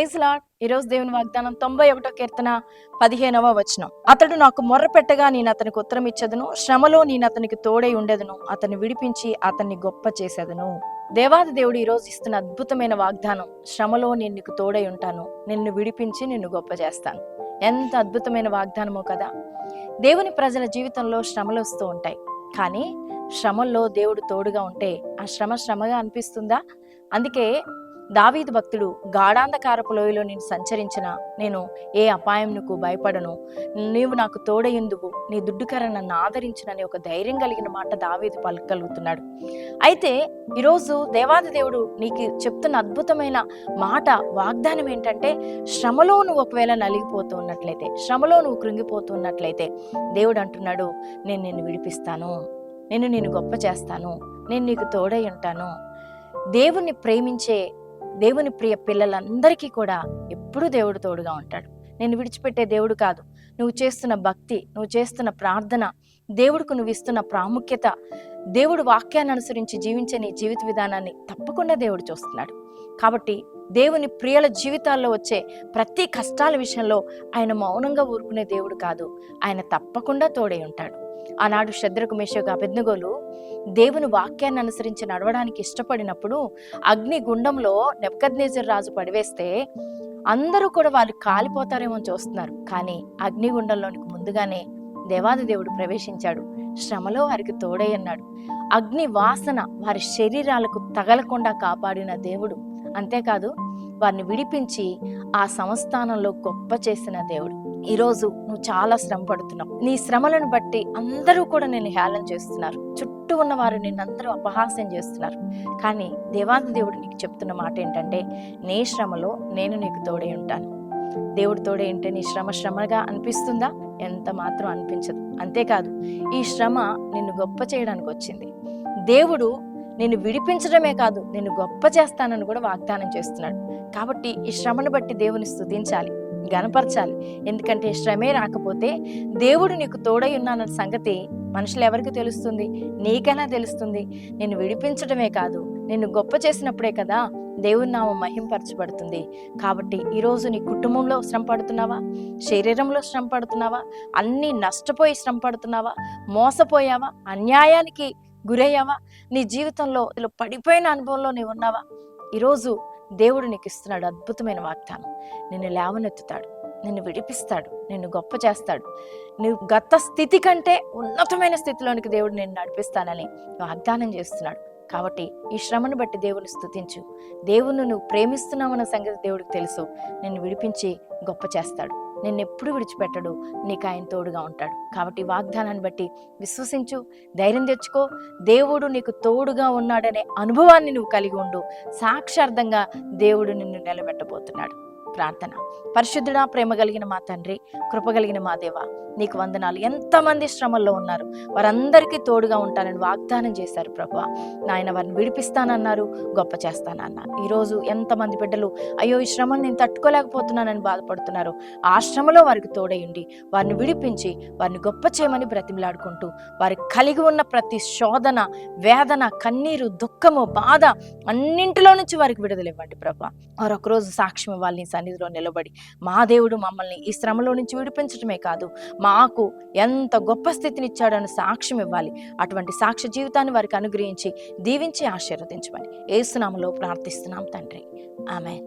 Praise lord. ఈరోజు దేవుని వాగ్దానం 91వ కీర్తన 15వ వచనం. అతడు నాకు మొర్ర పెట్టగా నేను అతనికి ఉత్తరం ఇచ్చేదను, శ్రమలో నేను అతనికి తోడై ఉండేదను, అతన్ని విడిపించి అతన్ని గొప్ప చేసేదను. దేవాది దేవుడు ఈరోజు ఇస్తున్న అద్భుతమైన వాగ్దానం, శ్రమలో నేను నీకు తోడై ఉంటాను, నిన్ను విడిపించి నిన్ను గొప్ప చేస్తాను. ఎంత అద్భుతమైన వాగ్దానమో కదా. దేవుని ప్రజల జీవితంలో శ్రమలు వస్తూ ఉంటాయి, కానీ శ్రమల్లో దేవుడు తోడుగా ఉంటే ఆ శ్రమగా అనిపిస్తుందా? అందుకే దావీదు భక్తుడు, గాఢాంధకారపు లోయలో నేను సంచరించిన నేను ఏ అపాయంకు భయపడను, నీవు నాకు తోడయుందువు, నీ దుడ్డుకర నన్ను ఆదరించునని ఒక ధైర్యం కలిగిన మాట దావీదు పలకగలుగుతున్నాడు. అయితే ఈరోజు దేవాది దేవుడు నీకు చెప్తున్న అద్భుతమైన మాట, వాగ్దానం ఏంటంటే, శ్రమలో నువ్వు ఒకవేళ నలిగిపోతూ ఉన్నట్లయితే, శ్రమలో నువ్వు కృంగిపోతూ ఉన్నట్లయితే దేవుడు అంటున్నాడు, నేను నిన్ను విడిపిస్తాను, నిన్ను గొప్ప చేస్తాను, నేను నీకు తోడై ఉంటాను. దేవుణ్ణి ప్రేమించే దేవుని ప్రియ పిల్లలందరికీ కూడా ఎప్పుడూ దేవుడు తోడుగా ఉంటాడు. నేను విడిచిపెట్టే దేవుడు కాదు. నువ్వు చేస్తున్న భక్తి, నువ్వు చేస్తున్న ప్రార్థన, దేవుడికి నువ్వు ఇస్తున్న ప్రాముఖ్యత, దేవుడు వాక్యాన్ని అనుసరించి జీవించే నీ జీవిత విధానాన్ని తప్పకుండా దేవుడు చూస్తున్నాడు. కాబట్టి దేవుని ప్రియుల జీవితాల్లో వచ్చే ప్రతి కష్టాల విషయంలో ఆయన మౌనంగా ఊరుకునే దేవుడు కాదు, ఆయన తప్పకుండా తోడై ఉంటాడు. ఆనాడు శద్రకు, మేషకు, అబేద్నెగోలు దేవుని వాక్యాన్ని అనుసరించి నడవడానికి ఇష్టపడినప్పుడు అగ్ని గుండంలో నెబుకద్నెజరు రాజు పడివేస్తే అందరూ కూడా వాళ్ళు కాలిపోతారేమో చూస్తున్నారు, కానీ అగ్నిగుండంలోనికి ముందుగానే దేవాది దేవుడు ప్రవేశించాడు. శ్రమలో వారికి తోడై అన్నాడు. అగ్ని వాసన వారి శరీరాలకు తగలకుండా కాపాడిన దేవుడు. అంతేకాదు, వారిని విడిపించి ఆ సంస్థానంలో గొప్ప చేసిన దేవుడు. ఈరోజు నువ్వు చాలా శ్రమ పడుతున్నావు. నీ శ్రమలను బట్టి అందరూ కూడా నిన్ను హేళన చేస్తున్నారు, చుట్టూ ఉన్న వారు నిన్నందరూ అపహాస్యం చేస్తున్నారు. కానీ దేవాది దేవుడు నీకు చెప్తున్న మాట ఏంటంటే, నీ శ్రమలో నేను నీకు తోడై ఉంటాను. దేవుడు తోడే ఉంటే నీ శ్రమగా అనిపిస్తుందా? ఎంత మాత్రం అనిపించదు. అంతేకాదు, ఈ శ్రమ నిన్ను గొప్ప చేయడానికి వచ్చింది. దేవుడు నిన్ను విడిపించడమే కాదు, నిన్ను గొప్ప చేస్తానని కూడా వాగ్దానం చేస్తున్నాడు. కాబట్టి ఈ శ్రమను బట్టి దేవుని స్తుతించాలి, గనపరచాలి. ఎందుకంటే శ్రమే రాకపోతే దేవుడు నీకు తోడై ఉన్నాన్న సంగతి మనుషులు ఎవరికి తెలుస్తుంది? నీకైనా తెలుస్తుంది. నిన్ను విడిపించడమే కాదు, నిన్ను గొప్ప చేసినప్పుడే కదా దేవుని నామం మహింపరచబడుతుంది. కాబట్టి ఈరోజు నీ కుటుంబంలో శ్రమ పడుతున్నావా? శరీరంలో శ్రమ పడుతున్నావా? అన్నీ నష్టపోయి శ్రమ పడుతున్నావా? మోసపోయావా? అన్యాయానికి గురయ్యావా? నీ జీవితంలో ఇలా పడిపోయిన అనుభవంలో నీవు ఉన్నావా? ఈరోజు దేవుడు నీకు ఇస్తున్నాడు అద్భుతమైన వాగ్దానం. నిన్ను లేవనెత్తుతాడు, నిన్ను విడిపిస్తాడు, నిన్ను గొప్ప చేస్తాడు. నువ్వు గత స్థితి కంటే ఉన్నతమైన స్థితిలోనికి దేవుడు నిన్ను నడిపిస్తానని వాగ్దానం చేస్తున్నాడు. కాబట్టి ఈ శ్రమను బట్టి దేవుని స్తుతించు. దేవుణ్ణి నువ్వు ప్రేమిస్తున్నావన్న సంగతి దేవుడికి తెలుసు. నిన్ను విడిపించి గొప్ప చేస్తాడు. నిన్ను ఎప్పుడు విడిచిపెట్టడు, నీకు ఆయన తోడుగా ఉంటాడు. కాబట్టి వాగ్దానాన్ని బట్టి విశ్వసించు, ధైర్యం తెచ్చుకో. దేవుడు నీకు తోడుగా ఉన్నాడనే అనుభవాన్ని నువ్వు కలిగి ఉండు. సాక్షార్థంగా దేవుడు నిన్ను నిలబెట్టబోతున్నాడు. ప్రార్థన. పరిశుద్ధుడా, ప్రేమ కలిగిన మా తండ్రి, కృప కలిగిన మా దేవా, నీకు వందనాలు. ఎంతమంది శ్రమల్లో ఉన్నారు, వారందరికీ తోడుగా ఉంటానని వాగ్దానం చేశారు ప్రభువా. నాయన, వారిని విడిపిస్తానన్నారు, గొప్ప చేస్తానన్నారు. ఈరోజు ఎంతమంది బిడ్డలు అయ్యో ఈ శ్రమను నేను తట్టుకోలేకపోతున్నానని బాధపడుతున్నారు. ఆ శ్రమలో వారికి తోడయుండి వారిని విడిపించి వారిని గొప్ప చేయమని బ్రతిమలాడుకుంటూ, వారికి కలిగి ఉన్న ప్రతి శోధన, వేదన, కన్నీరు, దుఃఖము, బాధ అన్నింటిలో నుంచి వారికి విడుదలివ్వండి ప్రభువా. వారు ఒకరోజు సాక్ష్యం ఇవ్వాలి సన్నిధిలో నిలబడి, మా దేవుడు మమ్మల్ని ఈ శ్రమలో నుంచి విడిపించడమే కాదు, మాకు ఎంత గొప్ప స్థితిని ఇచ్చాడని సాక్ష్యం ఇవ్వాలి. అటువంటి సాక్ష్య జీవితాన్ని వారికి అనుగ్రహించి దీవించి ఆశీర్వదించమని యేసు నామములో ప్రార్థిస్తున్నాం తండ్రి. ఆమేన్.